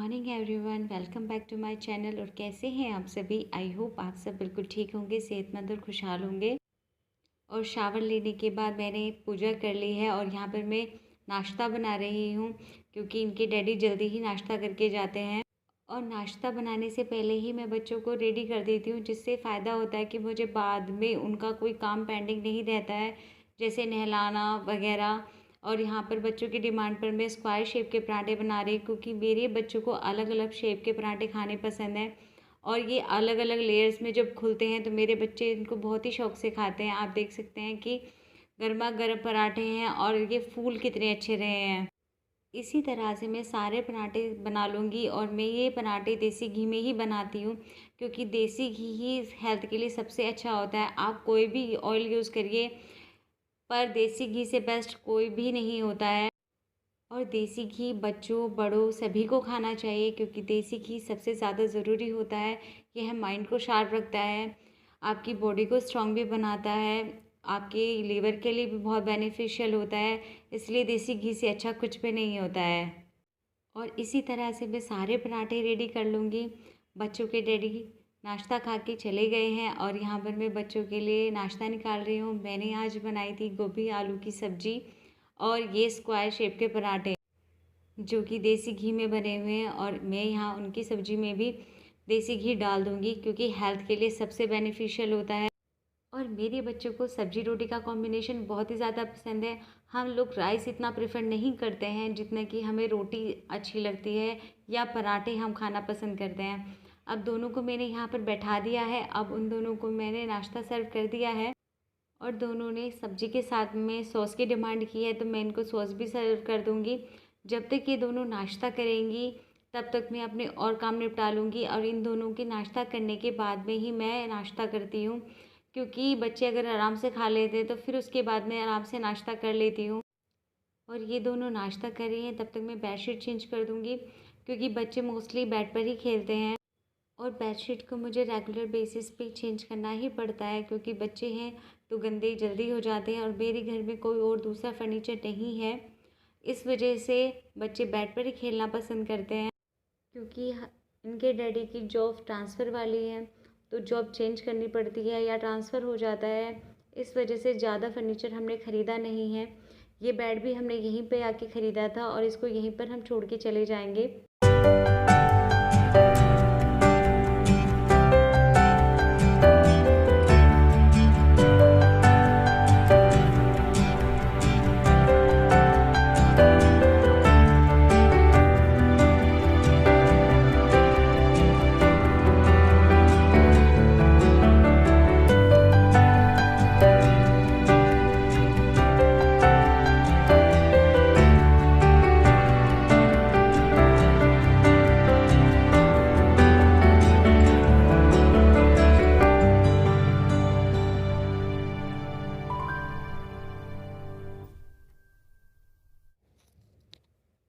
Morning everyone, welcome back to my channel. और कैसे हैं आप सभी? आई होप आप सब बिल्कुल ठीक होंगे, सेहतमंद और खुशहाल होंगे। और शावर लेने के बाद मैंने पूजा कर ली है और यहाँ पर मैं नाश्ता बना रही हूँ क्योंकि इनके डैडी जल्दी ही नाश्ता करके जाते हैं। और नाश्ता बनाने से पहले ही मैं बच्चों को रेडी कर देती हूँ, जिससे फ़ायदा होता है कि मुझे बाद में उनका कोई काम पेंडिंग नहीं रहता है, जैसे नहलाना वगैरह। और यहाँ पर बच्चों की डिमांड पर मैं स्क्वायर शेप के पराठे बना रही हूँ क्योंकि मेरे बच्चों को अलग अलग शेप के पराठे खाने पसंद हैं। और ये अलग अलग लेयर्स में जब खुलते हैं तो मेरे बच्चे इनको बहुत ही शौक से खाते हैं। आप देख सकते हैं कि गर्मा गर्म पराठे हैं और ये फूल कितने अच्छे रहे हैं। इसी तरह से मैं सारे पराठे बना लूँगी और मैं ये पराठे देसी घी में ही बनाती हूँ क्योंकि देसी घी ही हेल्थ के लिए सबसे अच्छा होता है। आप कोई भी ऑयल यूज़ करिए, पर देसी घी से बेस्ट कोई भी नहीं होता है। और देसी घी बच्चों बड़ों सभी को खाना चाहिए क्योंकि देसी घी सबसे ज़्यादा ज़रूरी होता है। यह माइंड को शार्प रखता है, आपकी बॉडी को स्ट्रॉन्ग भी बनाता है, आपके लीवर के लिए भी बहुत बेनिफिशियल होता है। इसलिए देसी घी से अच्छा कुछ भी नहीं होता है। और इसी तरह से मैं सारे पराठे रेडी कर लूँगी। बच्चों के डैडी नाश्ता खा के चले गए हैं और यहाँ पर मैं बच्चों के लिए नाश्ता निकाल रही हूँ। मैंने आज बनाई थी गोभी आलू की सब्ज़ी और ये स्क्वायर शेप के पराठे जो कि देसी घी में बने हुए हैं। और मैं यहाँ उनकी सब्ज़ी में भी देसी घी डाल दूँगी क्योंकि हेल्थ के लिए सबसे बेनिफिशियल होता है। और मेरे बच्चों को सब्जी रोटी का कॉम्बिनेशन बहुत ही ज़्यादा पसंद है। हम लोग राइस इतना प्रेफर नहीं करते हैं जितना कि हमें रोटी अच्छी लगती है या पराठे हम खाना पसंद करते हैं। अब दोनों को मैंने यहाँ पर बैठा दिया है। अब उन दोनों को मैंने नाश्ता सर्व कर दिया है और दोनों ने सब्जी के साथ में सॉस की डिमांड की है तो मैं इनको सॉस भी सर्व कर दूँगी। जब तक ये दोनों नाश्ता करेंगी तब तक मैं अपने और काम निपटा लूँगी। और इन दोनों के नाश्ता करने के बाद में ही मैं नाश्ता करती हूँ क्योंकि बच्चे अगर आराम से खा लेते हैं तो फिर उसके बाद मैं आराम से नाश्ता कर लेती हूँ। और ये दोनों नाश्ता कर रही हैं तब तक मैं बेडशीट चेंज कर दूँगी क्योंकि बच्चे मोस्टली बेड पर ही खेलते हैं। और बेडशीट को मुझे रेगुलर बेसिस पे चेंज करना ही पड़ता है क्योंकि बच्चे हैं तो गंदे जल्दी हो जाते हैं और मेरे घर में कोई और दूसरा फर्नीचर नहीं है। इस वजह से बच्चे बेड पर ही खेलना पसंद करते हैं क्योंकि इनके डैडी की जॉब ट्रांसफ़र वाली है तो जॉब चेंज करनी पड़ती है या ट्रांसफ़र हो जाता है। इस वजह से ज़्यादा फर्नीचर हमने ख़रीदा नहीं है। ये बेड भी हमने यहीं पे आके ख़रीदा था और इसको यहीं पर हम छोड़ के चले जाएंगे।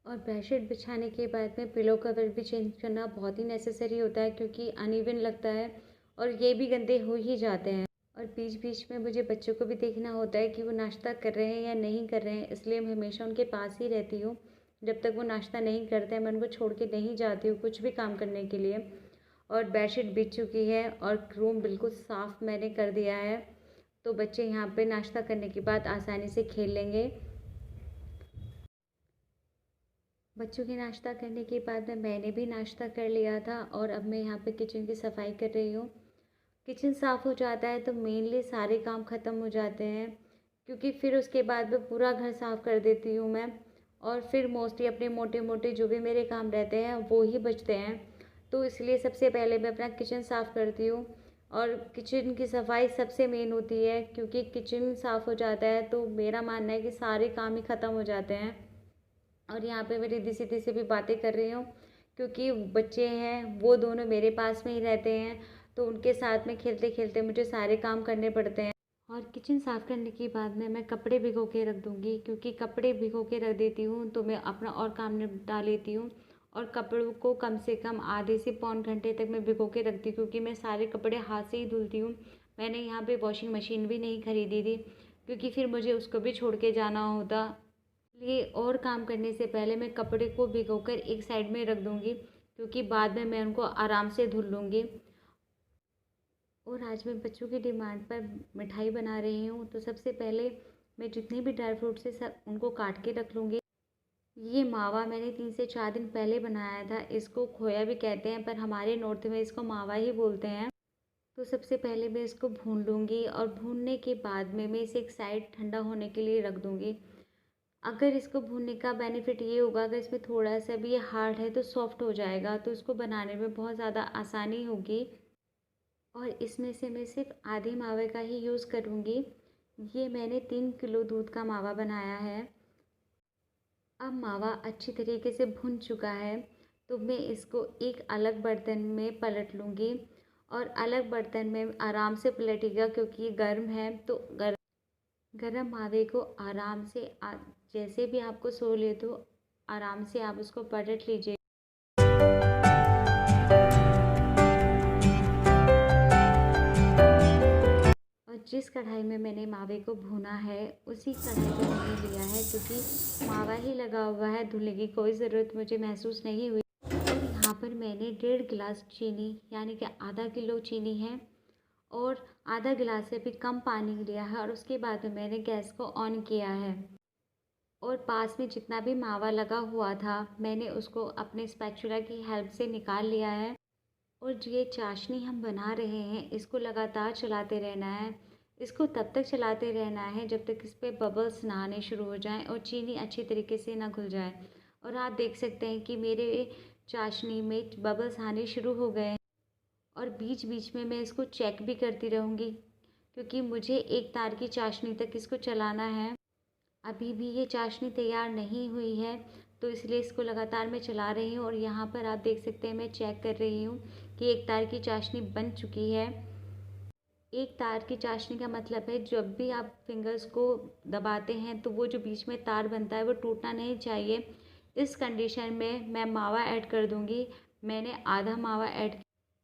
और बेडशीट बिछाने के बाद में पिलो कवर भी चेंज करना बहुत ही नेसेसरी होता है क्योंकि अनइवन लगता है और ये भी गंदे हो ही जाते हैं। और बीच बीच में मुझे बच्चों को भी देखना होता है कि वो नाश्ता कर रहे हैं या नहीं कर रहे हैं, इसलिए मैं हमेशा उनके पास ही रहती हूँ। जब तक वो नाश्ता नहीं करते हैं मैं उनको छोड़ के नहीं जाती हूँ कुछ भी काम करने के लिए। और बेडशीट बिछ चुकी है और रूम बिल्कुल साफ़ मैंने कर दिया है तो बच्चे यहाँ पे नाश्ता करने के बाद आसानी से खेल लेंगे। बच्चों के नाश्ता करने के बाद में मैंने भी नाश्ता कर लिया था और अब मैं यहाँ पे किचन की सफाई कर रही हूँ। किचन साफ़ हो जाता है तो मेनली सारे काम ख़त्म हो जाते हैं क्योंकि फिर उसके बाद में पूरा घर साफ़ कर देती हूँ मैं। और फिर मोस्टली अपने मोटे मोटे जो भी मेरे काम रहते हैं वो ही बचते हैं। तो इसलिए सबसे पहले मैं अपना किचन साफ़ करती हूँ। और किचन की सफाई सबसे मेन होती है क्योंकि किचन साफ़ हो जाता है तो मेरा मानना है कि सारे काम ही ख़त्म हो जाते हैं। और यहाँ पे मैं रिद्धि सिद्धि से भी बातें कर रही हूँ क्योंकि बच्चे हैं वो दोनों मेरे पास में ही रहते हैं तो उनके साथ में खेलते खेलते मुझे सारे काम करने पड़ते हैं। और किचन साफ़ करने के बाद में मैं कपड़े भिगो के रख दूँगी क्योंकि कपड़े भिगो के रख देती हूँ तो मैं अपना और काम निपटा लेती हूँ। और कपड़ों को कम से कम आधे से पौन घंटे तक मैं भिगो के रखती हूँ क्योंकि मैं सारे कपड़े हाथ से ही धुलती हूँ। मैंने यहाँ पे वॉशिंग मशीन भी नहीं खरीदी थी क्योंकि फिर मुझे उसको भी छोड़ के जाना होता। इसलिए और काम करने से पहले मैं कपड़े को भिगोकर एक साइड में रख दूँगी क्योंकि बाद में मैं उनको आराम से धुल लूँगी। और आज मैं बच्चों की डिमांड पर मिठाई बना रही हूँ। तो सबसे पहले मैं जितने भी ड्राई फ्रूट्स है सब उनको काट के रख लूँगी। ये मावा मैंने 3 से 4 दिन पहले बनाया था। इसको खोया भी कहते हैं, पर हमारे नॉर्थ में इसको मावा ही बोलते हैं। तो सबसे पहले मैं इसको भून लूँगी और भूनने के बाद में मैं इसे एक साइड ठंडा होने के लिए रख दूँगी। अगर इसको भूनने का बेनिफिट ये होगा, अगर इसमें थोड़ा-सा भी ये हार्ड है तो सॉफ्ट हो जाएगा, तो इसको बनाने में बहुत ज़्यादा आसानी होगी। और इसमें से मैं सिर्फ आधे मावे का ही यूज़ करूँगी। ये मैंने 3 किलो दूध का मावा बनाया है। अब मावा अच्छी तरीके से भुन चुका है, तो मैं इसको एक अलग बर्तन में पलट लूँगी। और अलग बर्तन में आराम से पलटिएगा, क्योंकि ये गर्म है। तो गरम मावे को आराम से जैसे भी आपको सहूलियत हो, आराम से आप उसको पलट लीजिए। और जिस कढ़ाई में मैंने मावे को भूना है, उसी कढ़ाई को मैंने लिया है, क्योंकि मावा ही लगा हुआ है, धुलने की कोई ज़रूरत मुझे महसूस नहीं हुई। और यहाँ पर मैंने 1.5 गिलास चीनी, यानी कि आधा किलो चीनी है, और आधा गिलास से भी कम पानी लिया है। और उसके बाद में मैंने गैस को ऑन किया है। और पास में जितना भी मावा लगा हुआ था, मैंने उसको अपने स्पैचुला की हेल्प से निकाल लिया है। और ये चाशनी हम बना रहे हैं, इसको लगातार चलाते रहना है। इसको तब तक चलाते रहना है जब तक इस पे बबल्स ना आने शुरू हो जाएं और चीनी अच्छी तरीके से ना घुल जाए। और आप देख सकते हैं कि मेरे चाशनी में बबल्स आने शुरू हो गए हैं। और बीच बीच में मैं इसको चेक भी करती रहूँगी, क्योंकि मुझे एक तार की चाशनी तक इसको चलाना है। अभी भी ये चाशनी तैयार नहीं हुई है, तो इसलिए इसको लगातार मैं चला रही हूँ। और यहाँ पर आप देख सकते हैं मैं चेक कर रही हूँ कि एक तार की चाशनी बन चुकी है। एक तार की चाशनी का मतलब है जब भी आप फिंगर्स को दबाते हैं तो वो जो बीच में तार बनता है वो टूटना नहीं चाहिए। इस कंडीशन में मैं मावा ऐड कर दूँगी। मैंने आधा मावा ऐड,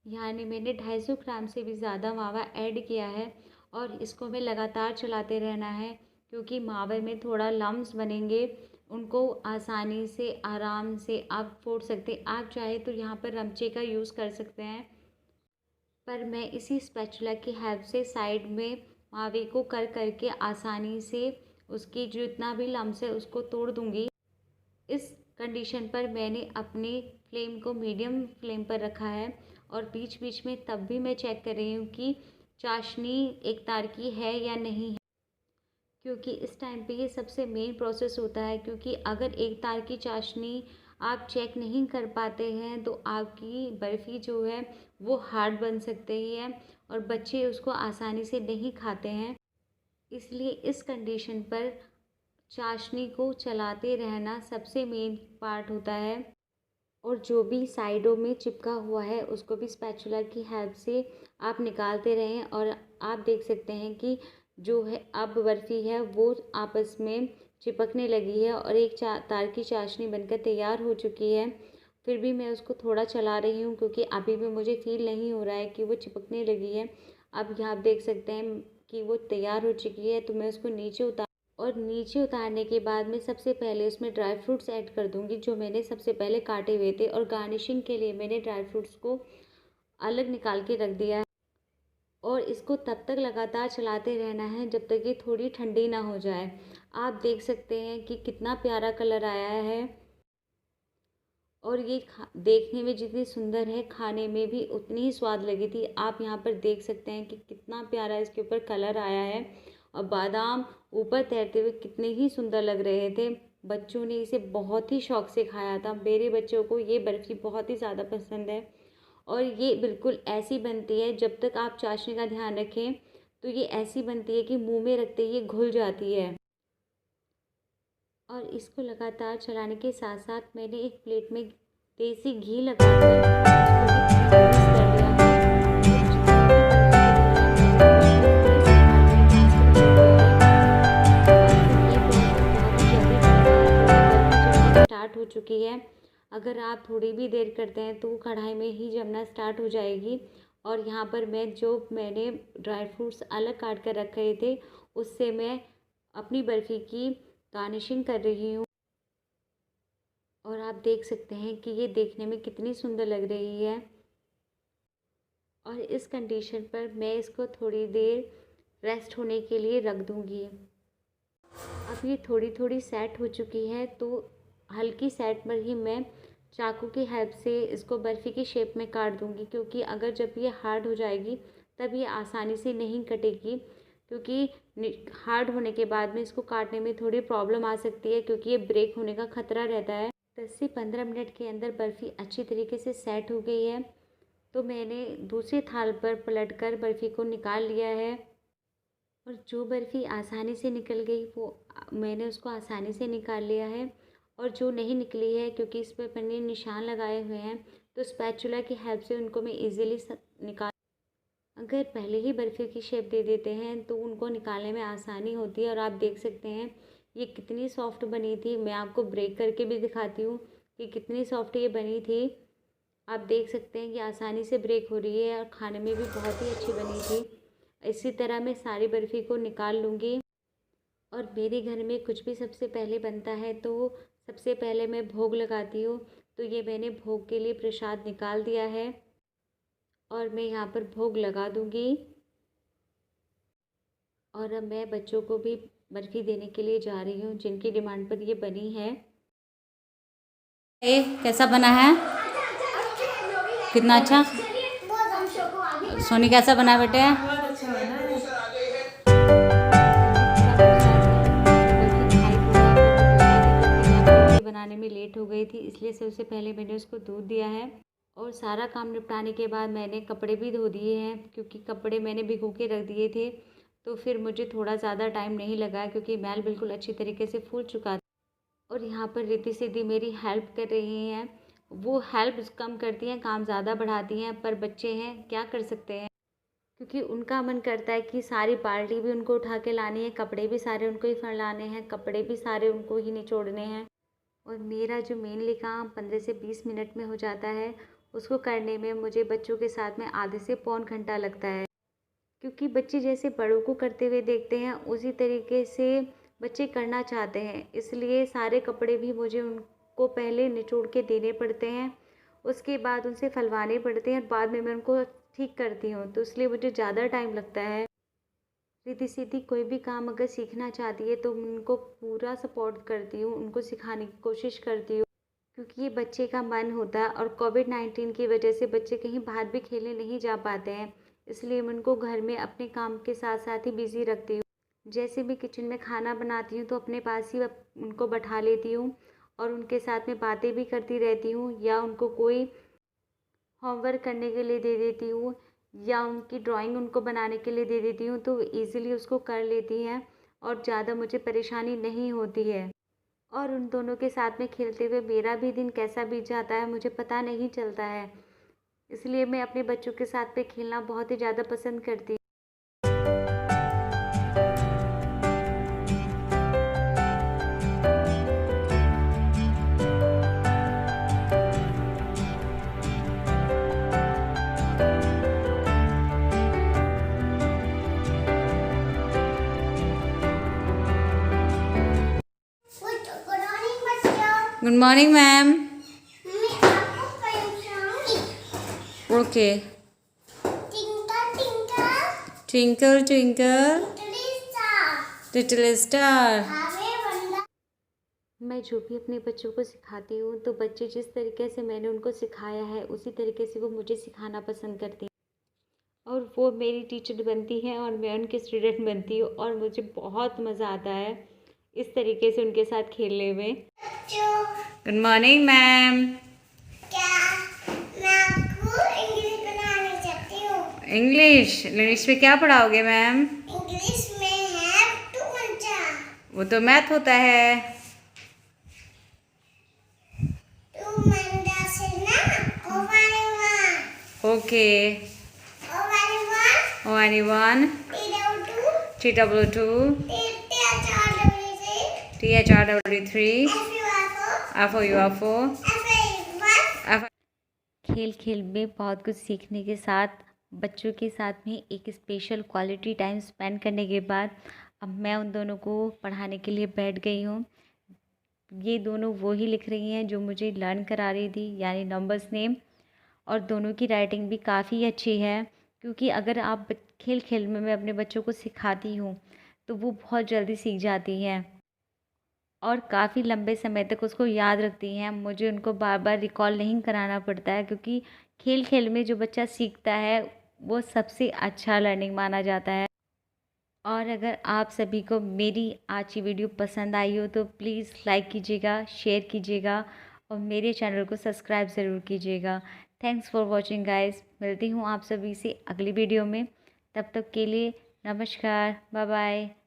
यानी मैंने 250 ग्राम से भी ज़्यादा मावा ऐड किया है। और इसको हमें लगातार चलाते रहना है, क्योंकि मावे में थोड़ा लम्स बनेंगे, उनको आसानी से आराम से आप फोड़ सकते हैं। आप चाहे तो यहाँ पर रमचे का यूज़ कर सकते हैं, पर मैं इसी स्पैचुला की हेल्प से साइड में मावे को कर करके आसानी से उसकी जो इतना भी लम्स है उसको तोड़ दूँगी। इस कंडीशन पर मैंने अपनी फ्लेम को मीडियम फ्लेम पर रखा है। और बीच बीच में तब भी मैं चेक कर रही हूँ कि चाशनी एक तार की है या नहीं है, क्योंकि इस टाइम पे ये सबसे मेन प्रोसेस होता है। क्योंकि अगर एक तार की चाशनी आप चेक नहीं कर पाते हैं तो आपकी बर्फ़ी जो है वो हार्ड बन सकती है और बच्चे उसको आसानी से नहीं खाते हैं। इसलिए इस कंडीशन पर चाशनी को चलाते रहना सबसे मेन पार्ट होता है। और जो भी साइडों में चिपका हुआ है उसको भी स्पैचुला की हेल्प से आप निकालते रहें। और आप देख सकते हैं कि जो है अब बर्फ़ी है वो आपस में चिपकने लगी है और एक तार की चाशनी बनकर तैयार हो चुकी है। फिर भी मैं उसको थोड़ा चला रही हूँ, क्योंकि अभी भी मुझे फ़ील नहीं हो रहा है कि वो चिपकने लगी है। अब यहाँ आप देख सकते हैं कि वो तैयार हो चुकी है, तो मैं उसको नीचे उतारने के बाद मैं सबसे पहले उसमें ड्राई फ्रूट्स ऐड कर दूँगी, जो मैंने सबसे पहले काटे हुए थे। और गार्निशिंग के लिए मैंने ड्राई फ्रूट्स को अलग निकाल के रख दिया है। और इसको तब तक लगातार चलाते रहना है जब तक ये थोड़ी ठंडी ना हो जाए। आप देख सकते हैं कि कितना प्यारा कलर आया है। और ये देखने में जितनी सुंदर है, खाने में भी उतनी ही स्वाद लगी थी। आप यहाँ पर देख सकते हैं कि कितना प्यारा इसके ऊपर कलर आया है और बादाम ऊपर तैरते हुए कितने ही सुंदर लग रहे थे। बच्चों ने इसे बहुत ही शौक से खाया था। मेरे बच्चों को ये बर्फ़ी बहुत ही ज़्यादा पसंद है। और ये बिल्कुल ऐसी बनती है, जब तक आप चाशनी का ध्यान रखें तो ये ऐसी बनती है कि मुँह में रखते ही ये घुल जाती है। और इसको लगातार चलाने के साथ साथ मैंने एक प्लेट में देसी घी लगाकर उसको भी ग्रीस कर लिया है। स्टार्ट हो चुकी है। अगर आप थोड़ी भी देर करते हैं तो कढ़ाई में ही जमना स्टार्ट हो जाएगी। और यहाँ पर मैंने ड्राई फ्रूट्स अलग काट कर रखे थे, उससे मैं अपनी बर्फ़ी की गार्निशिंग कर रही हूँ। और आप देख सकते हैं कि ये देखने में कितनी सुंदर लग रही है। और इस कंडीशन पर मैं इसको थोड़ी देर रेस्ट होने के लिए रख दूँगी। अब ये थोड़ी थोड़ी सेट हो चुकी है, तो हल्की सेट पर ही मैं चाकू की हेल्प से इसको बर्फ़ी की शेप में काट दूँगी, क्योंकि अगर जब ये हार्ड हो जाएगी तब ये आसानी से नहीं कटेगी, क्योंकि हार्ड होने के बाद में इसको काटने में थोड़ी प्रॉब्लम आ सकती है, क्योंकि ये ब्रेक होने का ख़तरा रहता है। 10 से 15 मिनट के अंदर बर्फ़ी अच्छी तरीके से सेट हो गई है, तो मैंने दूसरे थाल पर पलटकर बर्फ़ी को निकाल लिया है। और जो बर्फ़ी आसानी से निकल गई वो मैंने उसको आसानी से निकाल लिया है, और जो नहीं निकली है, क्योंकि इस पर मैंने निशान लगाए हुए हैं, तो स्पैचुला की हेल्प से उनको मैं ईज़िली निकाल। अगर पहले ही बर्फ़ी की शेप दे देते हैं तो उनको निकालने में आसानी होती है। और आप देख सकते हैं ये कितनी सॉफ्ट बनी थी। मैं आपको ब्रेक करके भी दिखाती हूँ कि कितनी सॉफ्ट ये बनी थी। आप देख सकते हैं कि आसानी से ब्रेक हो रही है और खाने में भी बहुत ही अच्छी बनी थी। इसी तरह मैं सारी बर्फ़ी को निकाल लूँगी। और मेरे घर में कुछ भी सबसे पहले बनता है तो सबसे पहले मैं भोग लगाती हूँ। तो ये मैंने भोग के लिए प्रसाद निकाल दिया है और मैं यहाँ पर भोग लगा दूँगी। और अब मैं बच्चों को भी बर्फ़ी देने के लिए जा रही हूँ, जिनकी डिमांड पर ये बनी है। ये कैसा बना है? कितना अच्छा? सोनी कैसा बना बेटे? बनाने में लेट हो गई थी, इसलिए सबसे पहले मैंने उसको दूध दिया है। और सारा काम निपटाने के बाद मैंने कपड़े भी धो दिए हैं, क्योंकि कपड़े मैंने भिगो के रख दिए थे। तो फिर मुझे थोड़ा ज़्यादा टाइम नहीं लगा, क्योंकि मैल बिल्कुल अच्छी तरीके से फूल चुका था। और यहाँ पर रिद्धि सिद्धि मेरी हेल्प कर रही हैं। वो हेल्प कम करती हैं, काम ज़्यादा बढ़ाती हैं, पर बच्चे हैं, क्या कर सकते हैं। क्योंकि उनका मन करता है कि सारी बाल्टी भी उनको उठा के लानी है, कपड़े भी सारे उनको ही फैलाने हैं, कपड़े भी सारे उनको ही निचोड़ने हैं। और मेरा जो मेनली काम 15 से 20 मिनट में हो जाता है, उसको करने में मुझे बच्चों के साथ में आधे से पौन घंटा लगता है। क्योंकि बच्चे जैसे बड़ों को करते हुए देखते हैं, उसी तरीके से बच्चे करना चाहते हैं, इसलिए सारे कपड़े भी मुझे उनको पहले निचोड़ के देने पड़ते हैं, उसके बाद उनसे फैलवाने पड़ते हैं, और बाद में मैं उनको ठीक करती हूँ, तो इसलिए मुझे ज़्यादा टाइम लगता है। रिद्धि सिद्धि कोई भी काम अगर सीखना चाहती है तो मैं उनको पूरा सपोर्ट करती हूँ, उनको सिखाने की कोशिश करती हूँ, क्योंकि ये बच्चे का मन होता है। और कोविड-19 की वजह से बच्चे कहीं बाहर भी खेलने नहीं जा पाते हैं, इसलिए मैं उनको घर में अपने काम के साथ साथ ही बिज़ी रखती हूँ। जैसे भी किचन में खाना बनाती हूँ तो अपने पास ही उनको बैठा लेती हूँ, और उनके साथ में बातें भी करती रहती हूँ, या उनको कोई होमवर्क करने के लिए दे देती हूँ, या उनकी ड्राइंग उनको बनाने के लिए दे देती हूँ, तो ईज़िली उसको कर लेती हैं और ज़्यादा मुझे परेशानी नहीं होती है। और उन दोनों के साथ में खेलते हुए मेरा भी दिन कैसा बीत जाता है मुझे पता नहीं चलता है। इसलिए मैं अपने बच्चों के साथ में खेलना बहुत ही ज़्यादा पसंद करती हूँ। Good morning ma'am. Okay. Twinkle twinkle little star. मैं जो भी अपने बच्चों को सिखाती हूँ तो बच्चे जिस तरीके से मैंने उनको सिखाया है उसी तरीके से वो मुझे सिखाना पसंद करते हैं, और वो मेरी टीचर बनती हैं और मैं उनकी स्टूडेंट बनती हूँ, और मुझे बहुत मज़ा आता है इस तरीके से उनके साथ खेलने में। Good morning ma'am. English English में क्या पढ़ाओगे मैम? इंग्लिश में है टू मंचा। वो तो मैथ होता है। टू मंचा से ना ओ वाली वन। ओके। ओ वाली वन। ओ वाली one. T W two. TW2 T H R W three. THRW3 F U R four. F O U R 4 F A one. खेल खेल में बहुत कुछ सीखने के साथ बच्चों के साथ में एक स्पेशल क्वालिटी टाइम स्पेंड करने के बाद अब मैं उन दोनों को पढ़ाने के लिए बैठ गई हूँ। ये दोनों वो ही लिख रही हैं जो मुझे लर्न करा रही थी, यानी नंबर्स नेम। और दोनों की राइटिंग भी काफ़ी अच्छी है, क्योंकि अगर आप खेल खेल में मैं अपने बच्चों को सिखाती हूँ तो वो बहुत जल्दी सीख जाती हैं और काफ़ी लंबे समय तक उसको याद रखती हैं। मुझे उनको बार बार रिकॉल नहीं कराना पड़ता है, क्योंकि खेल खेल में जो बच्चा सीखता है वो सबसे अच्छा लर्निंग माना जाता है। और अगर आप सभी को मेरी आज की वीडियो पसंद आई हो तो प्लीज़ लाइक कीजिएगा, शेयर कीजिएगा और मेरे चैनल को सब्सक्राइब ज़रूर कीजिएगा। Thanks for watching guys. मिलती हूँ आप सभी से अगली वीडियो में। तब तक के लिए नमस्कार, बाय बाय।